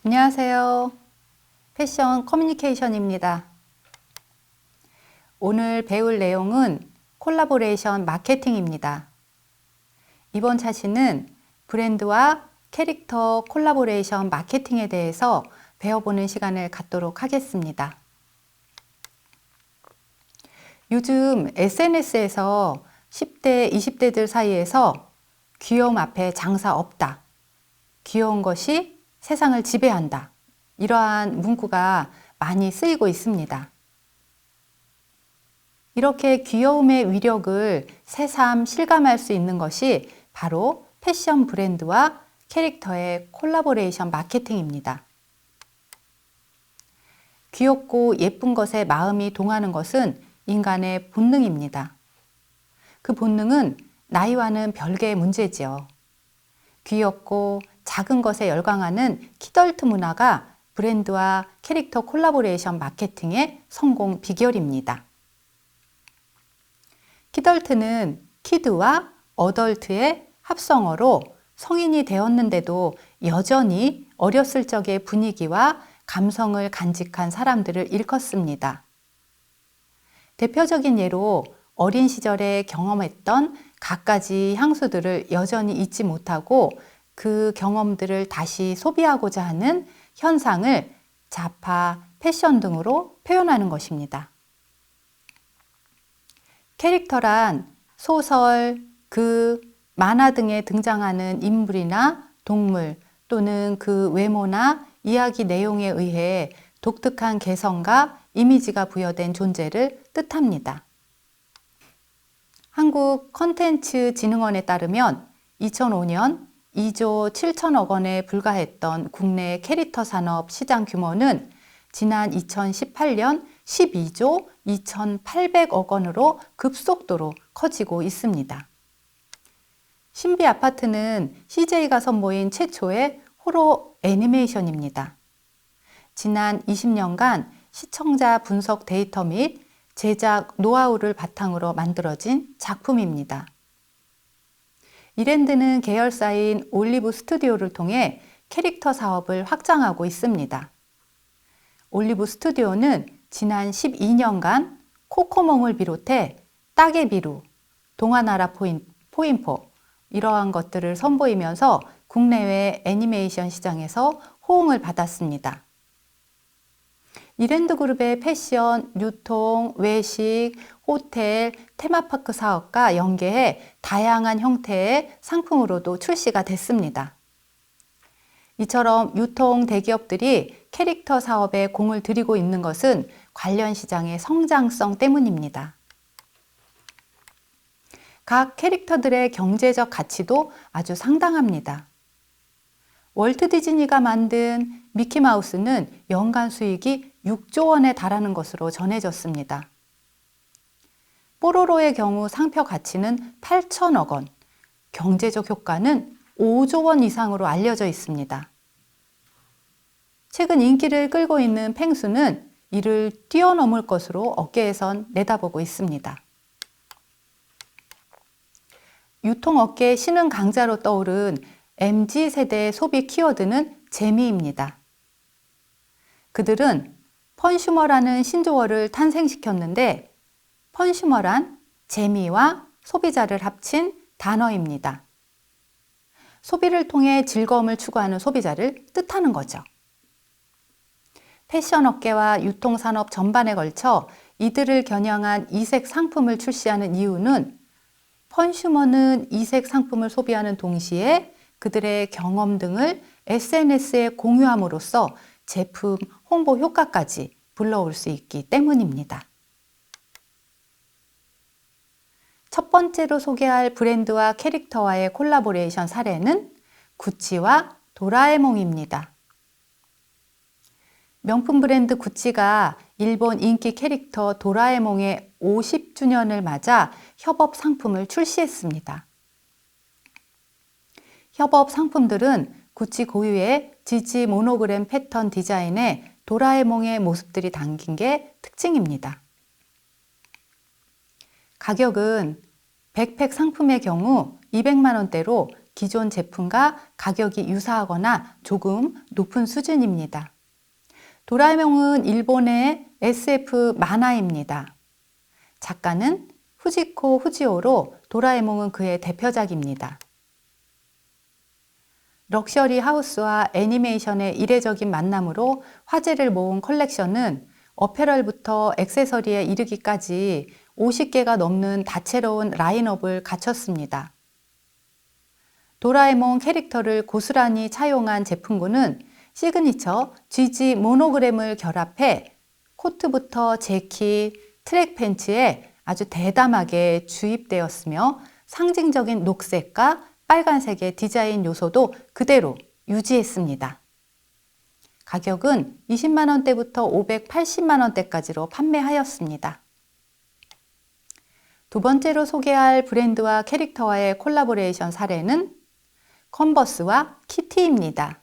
안녕하세요. 패션 커뮤니케이션입니다. 오늘 배울 내용은 콜라보레이션 마케팅입니다. 이번 차시는 브랜드와 캐릭터 콜라보레이션 마케팅에 대해서 배워보는 시간을 갖도록 하겠습니다. 요즘 SNS에서 10대, 20대들 사이에서 귀여움 앞에 장사 없다. 귀여운 것이 세상을 지배한다. 이러한 문구가 많이 쓰이고 있습니다. 이렇게 귀여움의 위력을 새삼 실감할 수 있는 것이 바로 패션 브랜드와 캐릭터의 콜라보레이션 마케팅입니다. 귀엽고 예쁜 것에 마음이 동하는 것은 인간의 본능입니다. 그 본능은 나이와는 별개의 문제지요. 귀엽고 작은 것에 열광하는 키덜트 문화가 브랜드와 캐릭터 콜라보레이션 마케팅의 성공 비결입니다. 키덜트는 키드와 어덜트의 합성어로 성인이 되었는데도 여전히 어렸을 적의 분위기와 감성을 간직한 사람들을 일컫습니다. 대표적인 예로 어린 시절에 경험했던 갖가지 향수들을 여전히 잊지 못하고 그 경험들을 다시 소비하고자 하는 현상을 자파, 패션 등으로 표현하는 것입니다. 캐릭터란 소설, 글, 만화 등에 등장하는 인물이나 동물 또는 그 외모나 이야기 내용에 의해 독특한 개성과 이미지가 부여된 존재를 뜻합니다. 한국 컨텐츠진흥원에 따르면 2005년 2조 7천억 원에 불과했던 국내 캐릭터 산업 시장 규모는 지난 2018년 12조 2,800억 원으로 급속도로 커지고 있습니다. 신비 아파트는 CJ가 선보인 최초의 호러 애니메이션입니다. 지난 20년간 시청자 분석 데이터 및 제작 노하우를 바탕으로 만들어진 작품입니다. 이랜드는 계열사인 올리브 스튜디오를 통해 캐릭터 사업을 확장하고 있습니다. 올리브 스튜디오는 지난 12년간 코코몽을 비롯해 따개비루, 동화나라 포인포 이러한 것들을 선보이면서 국내외 애니메이션 시장에서 호응을 받았습니다. 이랜드 그룹의 패션, 유통, 외식, 호텔, 테마파크 사업과 연계해 다양한 형태의 상품으로도 출시가 됐습니다. 이처럼 유통 대기업들이 캐릭터 사업에 공을 들이고 있는 것은 관련 시장의 성장성 때문입니다. 각 캐릭터들의 경제적 가치도 아주 상당합니다. 월트 디즈니가 만든 미키마우스는 연간 수익이 6조 원에 달하는 것으로 전해졌습니다. 뽀로로의 경우 상표 가치는 8천억 원, 경제적 효과는 5조 원 이상으로 알려져 있습니다. 최근 인기를 끌고 있는 펭수는 이를 뛰어넘을 것으로 업계에선 내다보고 있습니다. 유통업계의 신흥 강자로 떠오른 MZ세대의 소비 키워드는 재미입니다. 그들은 펀슈머라는 신조어를 탄생시켰는데 펀슈머란 재미와 소비자를 합친 단어입니다. 소비를 통해 즐거움을 추구하는 소비자를 뜻하는 거죠. 패션 업계와 유통산업 전반에 걸쳐 이들을 겨냥한 이색 상품을 출시하는 이유는 펀슈머는 이색 상품을 소비하는 동시에 그들의 경험 등을 SNS에 공유함으로써 제품 홍보 효과까지 불러올 수 있기 때문입니다. 첫 번째로 소개할 브랜드와 캐릭터와의 콜라보레이션 사례는 구찌와 도라에몽입니다. 명품 브랜드 구찌가 일본 인기 캐릭터 도라에몽의 50주년을 맞아 협업 상품을 출시했습니다. 협업 상품들은 구찌 고유의 지지 모노그램 패턴 디자인에 도라에몽의 모습들이 담긴 게 특징입니다. 가격은 백팩 상품의 경우 200만 원대로 기존 제품과 가격이 유사하거나 조금 높은 수준입니다. 도라에몽은 일본의 SF 만화입니다. 작가는 후지코 후지오로 도라에몽은 그의 대표작입니다. 럭셔리 하우스와 애니메이션의 이례적인 만남으로 화제를 모은 컬렉션은 어페럴부터 액세서리에 이르기까지 50개가 넘는 다채로운 라인업을 갖췄습니다. 도라에몽 캐릭터를 고스란히 차용한 제품군은 시그니처 GG 모노그램을 결합해 코트부터 재킷, 트랙 팬츠에 아주 대담하게 주입되었으며 상징적인 녹색과 빨간색의 디자인 요소도 그대로 유지했습니다. 가격은 20만 원대부터 580만 원대까지로 판매하였습니다. 두 번째로 소개할 브랜드와 캐릭터와의 콜라보레이션 사례는 컨버스와 키티입니다.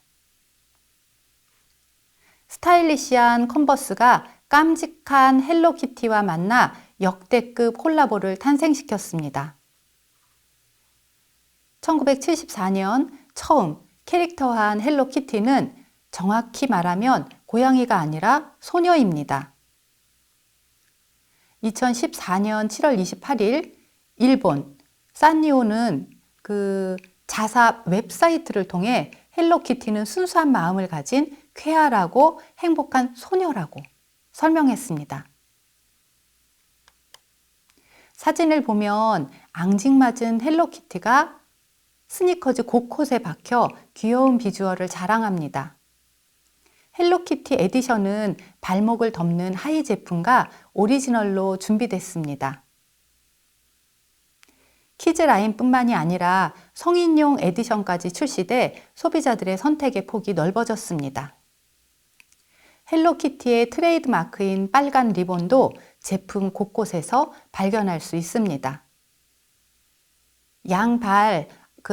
스타일리시한 컨버스가 깜찍한 헬로키티와 만나 역대급 콜라보를 탄생시켰습니다. 1974년 처음 캐릭터화한 헬로키티는 정확히 말하면 고양이가 아니라 소녀입니다. 2014년 7월 28일 일본 산리오는 그 자사 웹사이트를 통해 헬로키티는 순수한 마음을 가진 쾌활하고 행복한 소녀라고 설명했습니다. 사진을 보면 앙증맞은 헬로키티가 스니커즈 곳곳에 박혀 귀여운 비주얼을 자랑합니다. 헬로키티 에디션은 발목을 덮는 하의 제품과 오리지널로 준비됐습니다. 키즈 라인뿐만이 아니라 성인용 에디션까지 출시돼 소비자들의 선택의 폭이 넓어졌습니다. 헬로키티의 트레이드 마크인 빨간 리본도 제품 곳곳에서 발견할 수 있습니다. 양발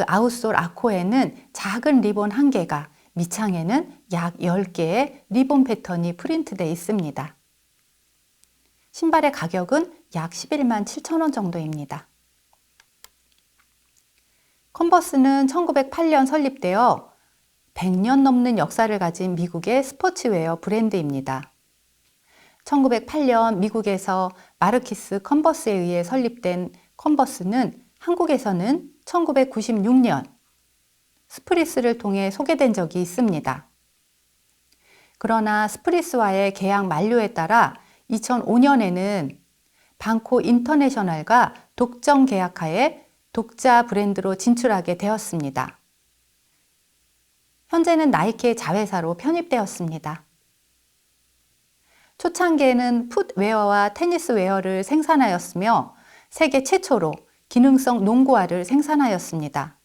아웃솔 아코에는 작은 리본 1개가, 밑창에는 약 10개의 리본 패턴이 프린트되어 있습니다. 신발의 가격은 약 11만 7천 원 정도입니다. 컨버스는 1908년 설립되어 100년 넘는 역사를 가진 미국의 스포츠웨어 브랜드입니다. 1908년 미국에서 마르키스 컨버스에 의해 설립된 컨버스는 한국에서는 1996년 스프리스를 통해 소개된 적이 있습니다. 그러나 스프리스와의 계약 만료에 따라 2005년에는 방코 인터내셔널과 독점 계약하에 독자 브랜드로 진출하게 되었습니다. 현재는 나이키의 자회사로 편입되었습니다. 초창기에는 풋웨어와 테니스웨어를 생산하였으며 세계 최초로 기능성 농구화를 생산하였습니다.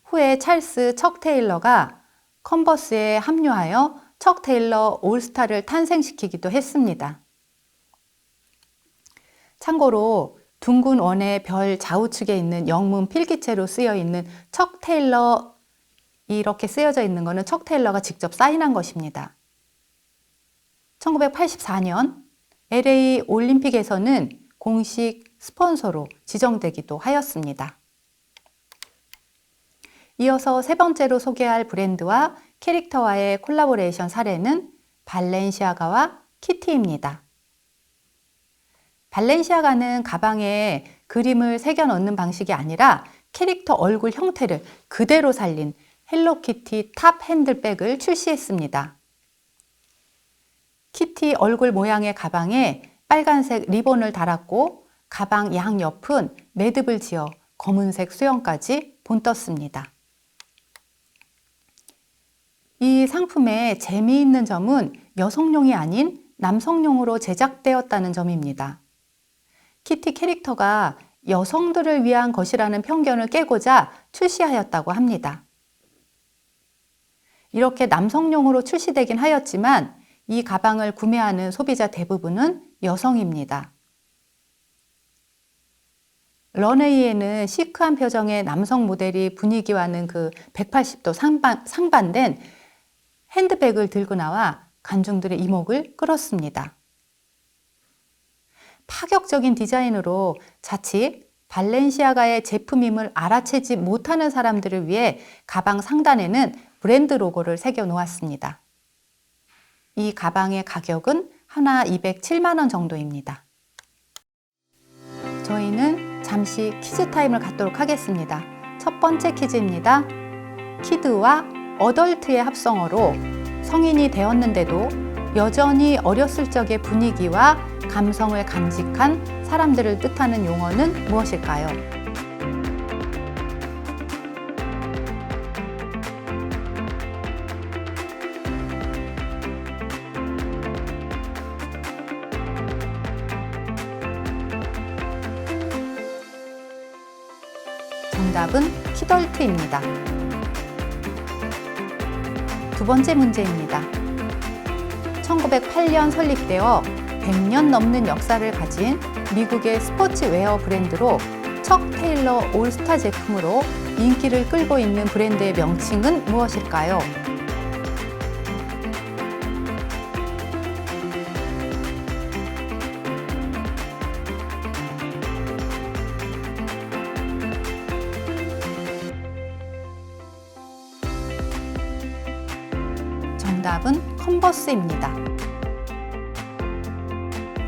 후에 찰스 척 테일러가 컨버스에 합류하여 척 테일러 올스타를 탄생시키기도 했습니다. 참고로 둥근 원의 별 좌우측에 있는 영문 필기체로 쓰여 있는 척 테일러 이렇게 쓰여져 있는 것은 척 테일러가 직접 사인한 것입니다. 1984년 LA 올림픽에서는 공식 스폰서로 지정되기도 하였습니다. 이어서 세 번째로 소개할 브랜드와 캐릭터와의 콜라보레이션 사례는 발렌시아가와 키티입니다. 발렌시아가는 가방에 그림을 새겨 넣는 방식이 아니라 캐릭터 얼굴 형태를 그대로 살린 헬로키티 탑 핸들백을 출시했습니다. 키티 얼굴 모양의 가방에 빨간색 리본을 달았고 가방 양옆은 매듭을 지어 검은색 수영까지 본떴습니다. 이 상품의 재미있는 점은 여성용이 아닌 남성용으로 제작되었다는 점입니다. 키티 캐릭터가 여성들을 위한 것이라는 편견을 깨고자 출시하였다고 합니다. 이렇게 남성용으로 출시되긴 하였지만 이 가방을 구매하는 소비자 대부분은 여성입니다. 런웨이에는 시크한 표정의 남성 모델이 분위기와는 180도 상반된 핸드백을 들고 나와 관중들의 이목을 끌었습니다. 파격적인 디자인으로 자칫 발렌시아가의 제품임을 알아채지 못하는 사람들을 위해 가방 상단에는 브랜드 로고를 새겨 놓았습니다. 이 가방의 가격은 하나 207만 원 정도입니다. 저희는 잠시 퀴즈 타임을 갖도록 하겠습니다. 첫 번째 퀴즈입니다. 키드와 어덜트의 합성어로 성인이 되었는데도 여전히 어렸을 적의 분위기와 감성을 간직한 사람들을 뜻하는 용어는 무엇일까요? 정답은 키덜트입니다. 두 번째 문제입니다. 1908년 설립되어 100년 넘는 역사를 가진 미국의 스포츠웨어 브랜드로 척 테일러 올스타 제품으로 인기를 끌고 있는 브랜드의 명칭은 무엇일까요? 정답은 컨버스입니다.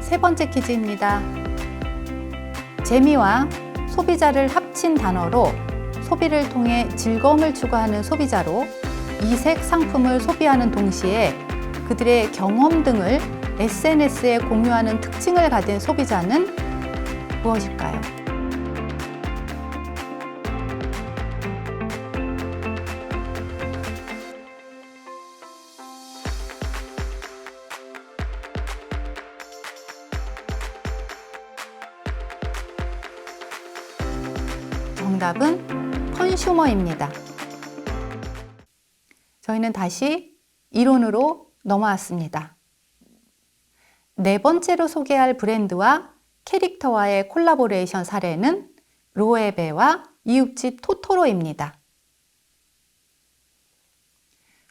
세 번째 퀴즈입니다. 재미와 소비자를 합친 단어로 소비를 통해 즐거움을 추구하는 소비자로 이색 상품을 소비하는 동시에 그들의 경험 등을 SNS에 공유하는 특징을 가진 소비자는 무엇일까요? 정답은 컨슈머입니다. 저희는 다시 이론으로 넘어왔습니다. 네 번째로 소개할 브랜드와 캐릭터와의 콜라보레이션 사례는 로에베와 이웃집 토토로입니다.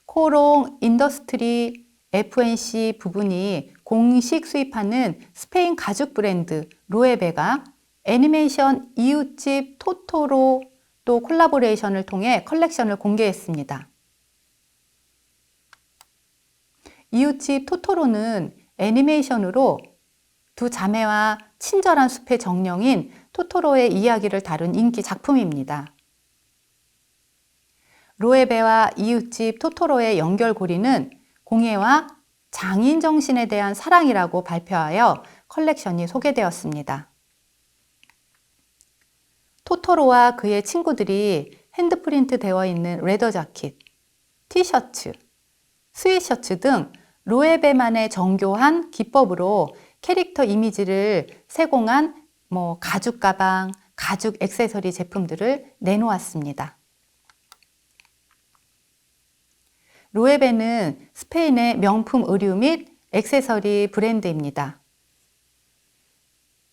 코롱 인더스트리 F&C 부분이 공식 수입하는 스페인 가죽 브랜드 로에베가 애니메이션 이웃집 토토로 또 콜라보레이션을 통해 컬렉션을 공개했습니다. 이웃집 토토로는 애니메이션으로 두 자매와 친절한 숲의 정령인 토토로의 이야기를 다룬 인기 작품입니다. 로에베와 이웃집 토토로의 연결고리는 공예와 장인 정신에 대한 사랑이라고 발표하여 컬렉션이 소개되었습니다. 토토로와 그의 친구들이 핸드프린트 되어 있는 레더 자켓, 티셔츠, 스웨셔츠 등 로에베만의 정교한 기법으로 캐릭터 이미지를 세공한 가죽 가방, 가죽 액세서리 제품들을 내놓았습니다. 로에베는 스페인의 명품 의류 및 액세서리 브랜드입니다.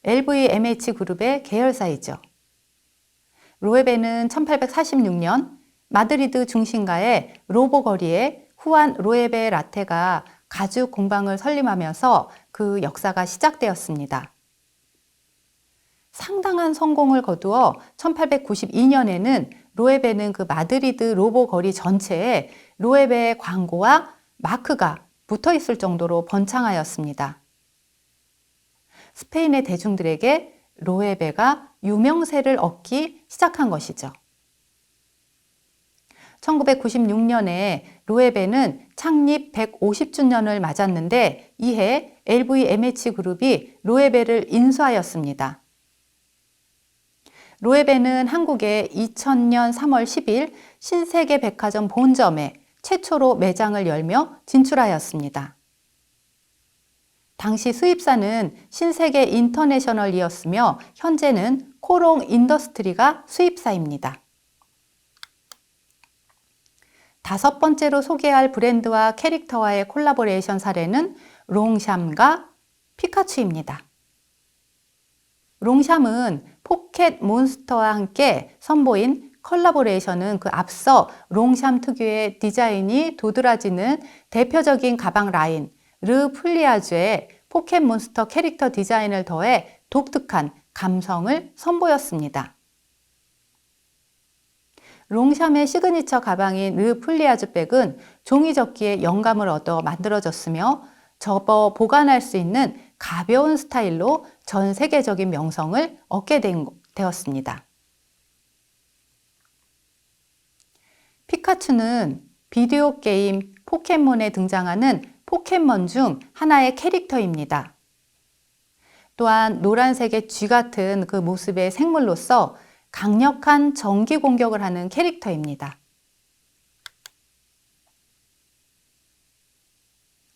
LVMH 그룹의 계열사이죠. 로에베는 1846년 마드리드 중심가의 로보 거리에 후안 로에베 라테가 가죽 공방을 설립하면서 그 역사가 시작되었습니다. 상당한 성공을 거두어 1892년에는 로에베는 그 마드리드 로보 거리 전체에 로에베의 광고와 마크가 붙어 있을 정도로 번창하였습니다. 스페인의 대중들에게 로에베가 유명세를 얻기 시작한 것이죠. 1996년에 로에베는 창립 150주년을 맞았는데 이해 LVMH 그룹이 로에베를 인수하였습니다. 로에베는 한국에 2000년 3월 10일 신세계 백화점 본점에 최초로 매장을 열며 진출하였습니다. 당시 수입사는 신세계 인터내셔널이었으며 현재는 코롱 인더스트리가 수입사입니다. 다섯 번째로 소개할 브랜드와 캐릭터와의 콜라보레이션 사례는 롱샴과 피카츄입니다. 롱샴은 포켓 몬스터와 함께 선보인 컬라보레이션은 그 앞서 롱샴 특유의 디자인이 도드라지는 대표적인 가방 라인 르 플리아주의 포켓몬스터 캐릭터 디자인을 더해 독특한 감성을 선보였습니다. 롱샴의 시그니처 가방인 르 플리아주 백은 종이접기에 영감을 얻어 만들어졌으며 접어 보관할 수 있는 가벼운 스타일로 전 세계적인 명성을 얻게 되었습니다. 피카츄는 비디오 게임 포켓몬에 등장하는 포켓몬 중 하나의 캐릭터입니다. 또한 노란색의 쥐 같은 그 모습의 생물로서 강력한 전기 공격을 하는 캐릭터입니다.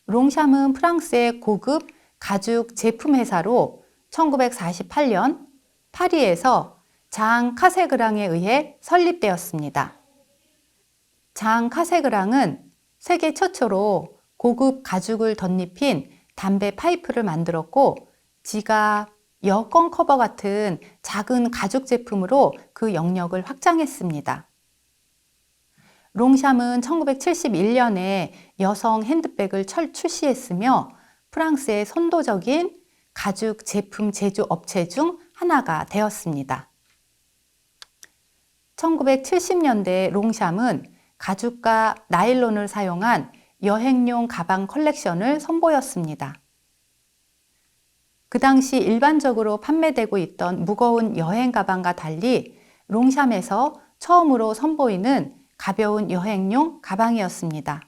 롱샴은 프랑스의 고급 가죽 제품 회사로 1948년 파리에서 장 카세그랑에 의해 설립되었습니다. 장 카세그랑은 세계 최초로 고급 가죽을 덧입힌 담배 파이프를 만들었고 지갑, 여권 커버 같은 작은 가죽 제품으로 그 영역을 확장했습니다. 롱샴은 1971년에 여성 핸드백을 출시했으며 프랑스의 선도적인 가죽 제품 제조 업체 중 하나가 되었습니다. 1970년대 롱샴은 가죽과 나일론을 사용한 여행용 가방 컬렉션을 선보였습니다. 그 당시 일반적으로 판매되고 있던 무거운 여행 가방과 달리 롱샴에서 처음으로 선보이는 가벼운 여행용 가방이었습니다.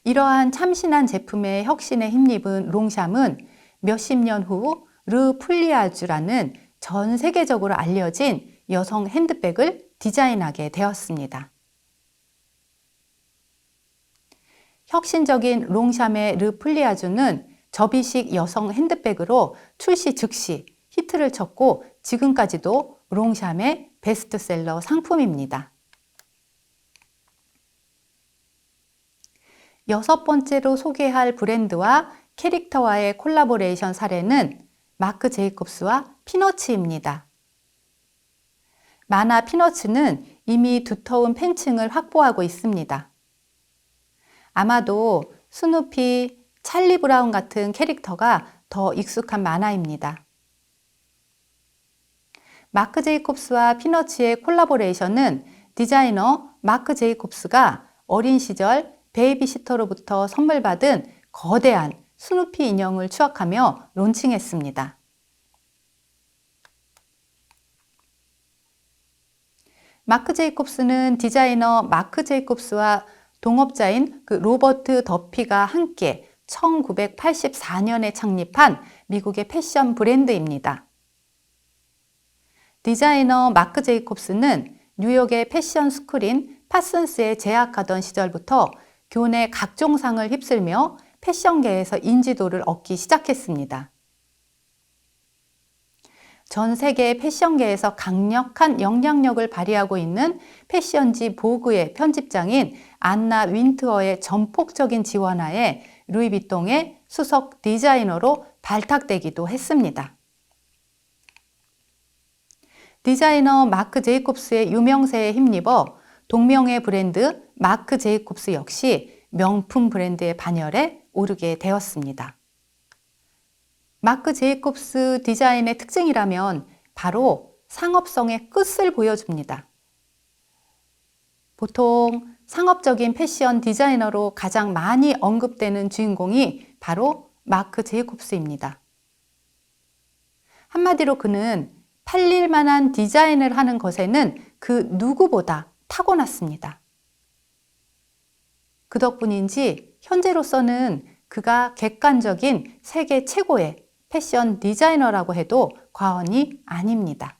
이러한 참신한 제품의 혁신에 힘입은 롱샴은 몇십 년 후 르 플리아주라는 전 세계적으로 알려진 여성 핸드백을 디자인하게 되었습니다. 혁신적인 롱샴의 르 플리아주는 접이식 여성 핸드백으로 출시 즉시 히트를 쳤고 지금까지도 롱샴의 베스트셀러 상품입니다. 여섯 번째로 소개할 브랜드와 캐릭터와의 콜라보레이션 사례는 마크 제이콥스와 피너츠입니다. 만화 피너츠는 이미 두터운 팬층을 확보하고 있습니다. 아마도 스누피, 찰리 브라운 같은 캐릭터가 더 익숙한 만화입니다. 마크 제이콥스와 피너츠의 콜라보레이션은 디자이너 마크 제이콥스가 어린 시절 베이비시터로부터 선물 받은 거대한 스누피 인형을 추억하며 론칭했습니다. 마크 제이콥스는 디자이너 마크 제이콥스와 동업자인 로버트 더피가 함께 1984년에 창립한 미국의 패션 브랜드입니다. 디자이너 마크 제이콥스는 뉴욕의 패션 스쿨인 파슨스에 재학하던 시절부터 교내 각종 상을 휩쓸며 패션계에서 인지도를 얻기 시작했습니다. 전 세계 패션계에서 강력한 영향력을 발휘하고 있는 패션지 보그의 편집장인 안나 윈트어의 전폭적인 지원하에 루이비통의 수석 디자이너로 발탁되기도 했습니다. 디자이너 마크 제이콥스의 유명세에 힘입어 동명의 브랜드 마크 제이콥스 역시 명품 브랜드의 반열에 오르게 되었습니다. 마크 제이콥스 디자인의 특징이라면 바로 상업성의 끝을 보여줍니다. 보통 상업적인 패션 디자이너로 가장 많이 언급되는 주인공이 바로 마크 제이콥스입니다. 한마디로 그는 팔릴 만한 디자인을 하는 것에는 그 누구보다 타고났습니다. 그 덕분인지 현재로서는 그가 객관적인 세계 최고의 패션 디자이너라고 해도 과언이 아닙니다.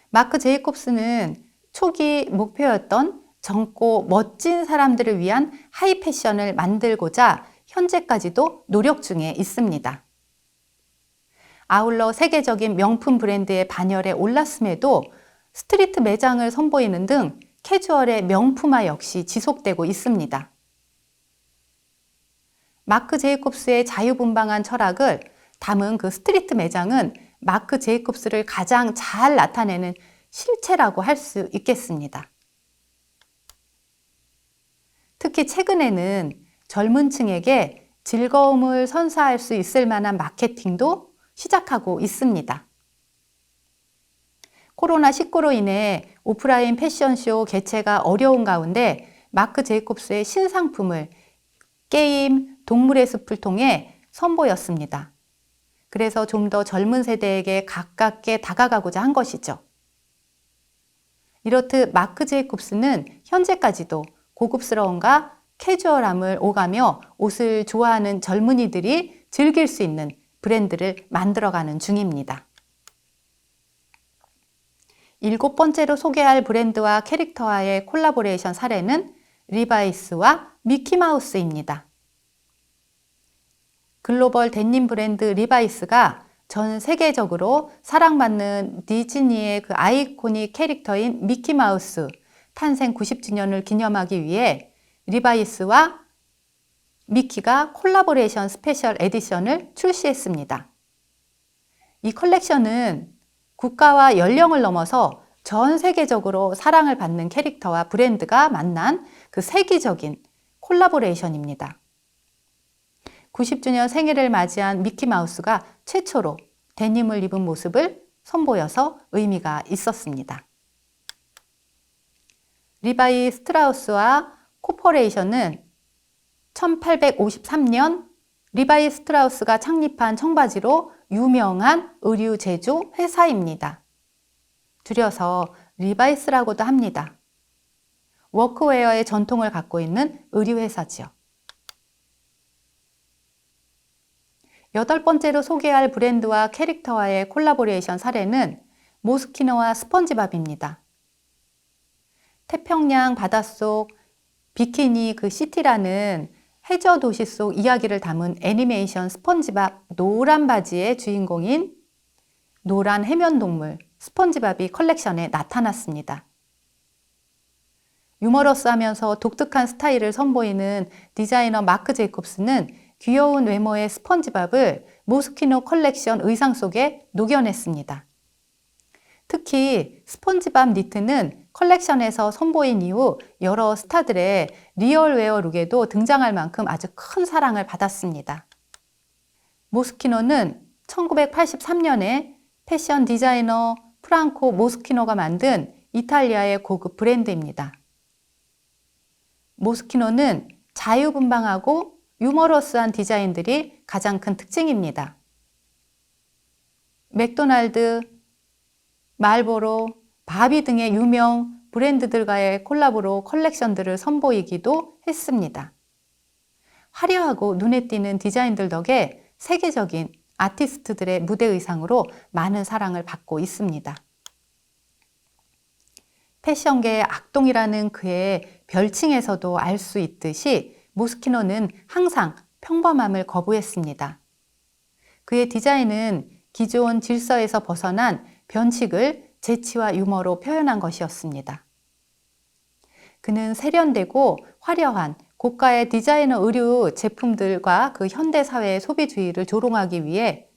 마크 제이콥스는 초기 목표였던 젊고 멋진 사람들을 위한 하이 패션을 만들고자 현재까지도 노력 중에 있습니다. 아울러 세계적인 명품 브랜드의 반열에 올랐음에도 스트리트 매장을 선보이는 등 캐주얼의 명품화 역시 지속되고 있습니다. 마크 제이콥스의 자유분방한 철학을 담은 그 스트리트 매장은 마크 제이콥스를 가장 잘 나타내는 실체라고 할 수 있겠습니다. 특히 최근에는 젊은 층에게 즐거움을 선사할 수 있을 만한 마케팅도 시작하고 있습니다. 코로나19로 인해 오프라인 패션쇼 개최가 어려운 가운데 마크 제이콥스의 신상품을 게임 동물의 숲을 통해 선보였습니다. 그래서 좀 더 젊은 세대에게 가깝게 다가가고자 한 것이죠. 이렇듯 마크 제이콥스는 현재까지도 고급스러움과 캐주얼함을 오가며 옷을 좋아하는 젊은이들이 즐길 수 있는 브랜드를 만들어가는 중입니다. 7번째로 소개할 브랜드와 캐릭터와의 콜라보레이션 사례는 리바이스와 미키마우스입니다. 글로벌 데님 브랜드 리바이스가 전 세계적으로 사랑받는 디즈니의 그 아이코닉 캐릭터인 미키마우스 탄생 90주년을 기념하기 위해 리바이스와 미키가 콜라보레이션 스페셜 에디션을 출시했습니다. 이 컬렉션은 국가와 연령을 넘어서 전 세계적으로 사랑을 받는 캐릭터와 브랜드가 만난 그 세계적인 콜라보레이션입니다. 90주년 생일을 맞이한 미키마우스가 최초로 데님을 입은 모습을 선보여서 의미가 있었습니다. 리바이 스트라우스와 코퍼레이션은 1853년 리바이 스트라우스가 창립한 청바지로 유명한 의류 제조 회사입니다. 줄여서 리바이스라고도 합니다. 워크웨어의 전통을 갖고 있는 의류 회사지요. 8번째로 소개할 브랜드와 캐릭터와의 콜라보레이션 사례는 모스키노와 스펀지밥입니다. 태평양 바닷속 비키니 그 시티라는 해저 도시 속 이야기를 담은 애니메이션 스펀지밥 노란 바지의 주인공인 노란 해면동물 스펀지밥이 컬렉션에 나타났습니다. 유머러스하면서 독특한 스타일을 선보이는 디자이너 마크 제이콥스는 귀여운 외모의 스펀지밥을 모스키노 컬렉션 의상 속에 녹여냈습니다. 특히 스펀지밥 니트는 컬렉션에서 선보인 이후 여러 스타들의 리얼웨어 룩에도 등장할 만큼 아주 큰 사랑을 받았습니다. 모스키노는 1983년에 패션 디자이너 프랑코 모스키노가 만든 이탈리아의 고급 브랜드입니다. 모스키노는 자유분방하고 유머러스한 디자인들이 가장 큰 특징입니다. 맥도날드, 말보로, 바비 등의 유명 브랜드들과의 콜라보로 컬렉션들을 선보이기도 했습니다. 화려하고 눈에 띄는 디자인들 덕에 세계적인 아티스트들의 무대 의상으로 많은 사랑을 받고 있습니다. 패션계의 악동이라는 그의 별칭에서도 알 수 있듯이 모스키노는 항상 평범함을 거부했습니다. 그의 디자인은 기존 질서에서 벗어난 변칙을 재치와 유머로 표현한 것이었습니다. 그는 세련되고 화려한 고가의 디자이너 의류 제품들과 그 현대사회의 소비주의를 조롱하기 위해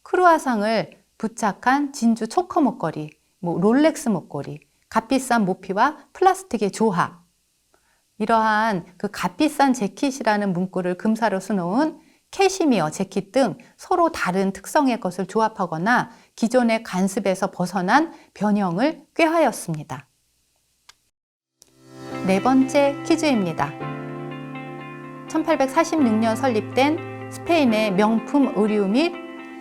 크루아상을 부착한 진주 초커 목걸이, 롤렉스 목걸이, 값비싼 모피와 플라스틱의 조합, 이러한 그 값비싼 재킷이라는 문구를 금사로 수놓은 캐시미어 재킷 등 서로 다른 특성의 것을 조합하거나 기존의 관습에서 벗어난 변형을 꾀하였습니다. 4번째 퀴즈입니다. 1846년 설립된 스페인의 명품 의류 및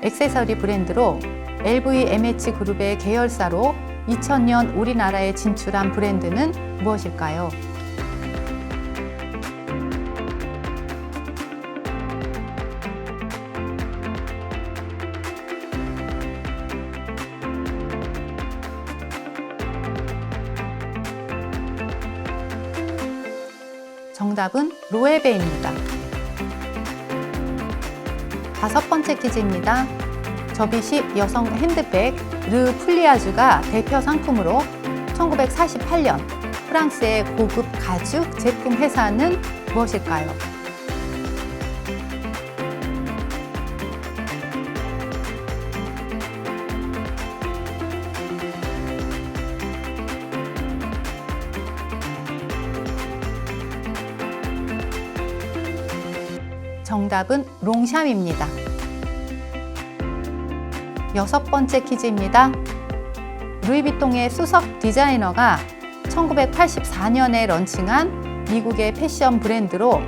액세서리 브랜드로 LVMH 그룹의 계열사로 2000년 우리나라에 진출한 브랜드는 무엇일까요? 정답은 로에베입니다. 5번째 퀴즈입니다. 접이식 여성 핸드백 르 플리아주가 대표 상품으로 1948년 프랑스의 고급 가죽 제품 회사는 무엇일까요? 정답은 롱샴입니다. 6번째 퀴즈입니다. 루이비통의 수석 디자이너가 1984년에 런칭한 미국의 패션 브랜드로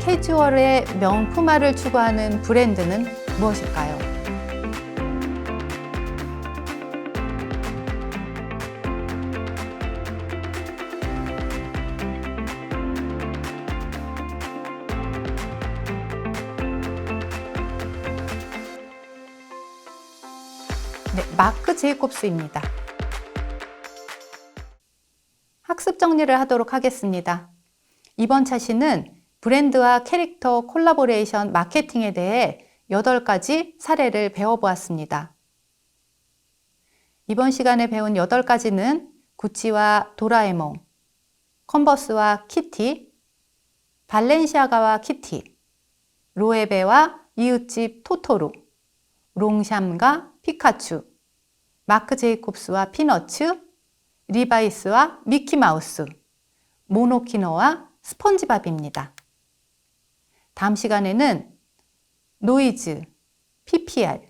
캐주얼의 명품화를 추구하는 브랜드는 무엇일까요? 네, 마크 제이콥스입니다. 학습 정리를 하도록 하겠습니다. 이번 차시는 브랜드와 캐릭터 콜라보레이션 마케팅에 대해 8가지 사례를 배워보았습니다. 이번 시간에 배운 8가지는 구찌와 도라에몽, 컨버스와 키티, 발렌시아가와 키티, 로에베와 이웃집 토토루, 롱샴과 피카츄, 마크 제이콥스와 피너츠, 리바이스와 미키마우스, 모노키노와 스폰지밥입니다. 다음 시간에는 노이즈, PPR,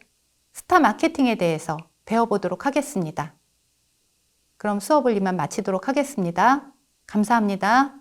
스타 마케팅에 대해서 배워보도록 하겠습니다. 그럼 수업을 이만 마치도록 하겠습니다. 감사합니다.